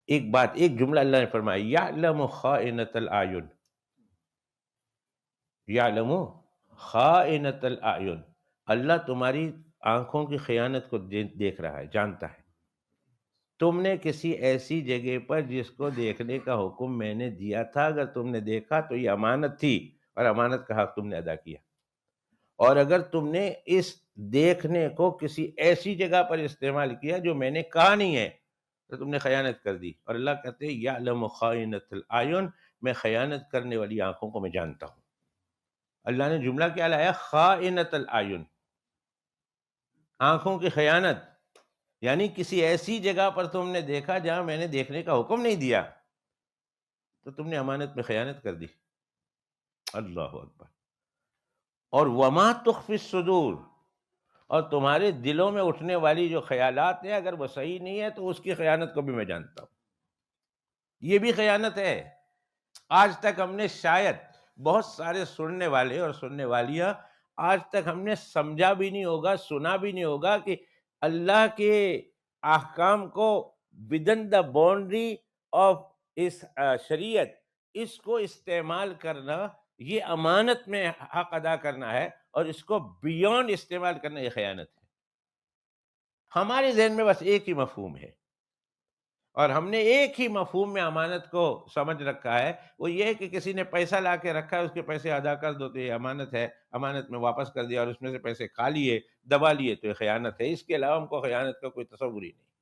ایک بات، ایک جملہ اللہ نے فرمایا، یعلم خائنۃ الاعین، یعلم خائنۃ الاعین، اللہ تمہاری آنکھوں کی خیانت کو دیکھ رہا ہے، جانتا ہے۔ تم نے کسی ایسی جگہ پر جس کو دیکھنے کا حکم میں نے دیا تھا، اگر تم نے دیکھا تو یہ امانت تھی، اور امانت کا حق تم نے ادا کیا، اور اگر تم نے اس دیکھنے کو کسی ایسی جگہ پر استعمال کیا جو میں نے کہا نہیں ہے، تو تم نے خیانت کر دی۔ اور اللہ کہتے ہیں یعلم خائنۃ الاعین، میں خیانت کرنے والی آنکھوں کو میں جانتا ہوں۔ اللہ نے جملہ کیا لایا؟ خائنۃ الاعین، آنکھوں کی خیانت، یعنی کسی ایسی جگہ پر تم نے دیکھا جہاں میں نے دیکھنے کا حکم نہیں دیا، تو تم نے امانت میں خیانت کر دی۔ اللہ اکبر۔ اور وما تخفی الصدور، اور تمہارے دلوں میں اٹھنے والی جو خیالات ہیں، اگر وہ صحیح نہیں ہے تو اس کی خیانت کو بھی میں جانتا ہوں۔ یہ بھی خیانت ہے۔ آج تک ہم نے شاید بہت سارے سننے والے اور سننے والیاں، آج تک ہم نے سمجھا بھی نہیں ہوگا، سنا بھی نہیں ہوگا کہ اللہ کے احکام کو ودن دا باؤنڈری آف اس شریعت، اس کو استعمال کرنا، یہ امانت میں حق ادا کرنا ہے، اور اس کو بیونڈ استعمال کرنا یہ خیانت ہے۔ ہمارے ذہن میں بس ایک ہی مفہوم ہے، اور ہم نے ایک ہی مفہوم میں امانت کو سمجھ رکھا ہے، وہ یہ ہے کہ کسی نے پیسہ لا کے رکھا ہے، اس کے پیسے ادا کر دو تو یہ امانت ہے، امانت میں واپس کر دیا اور اس میں سے پیسے کھا لیے، دبا لیے تو یہ خیانت ہے۔ اس کے علاوہ ہم کو خیانت کا کوئی تصور ہی نہیں۔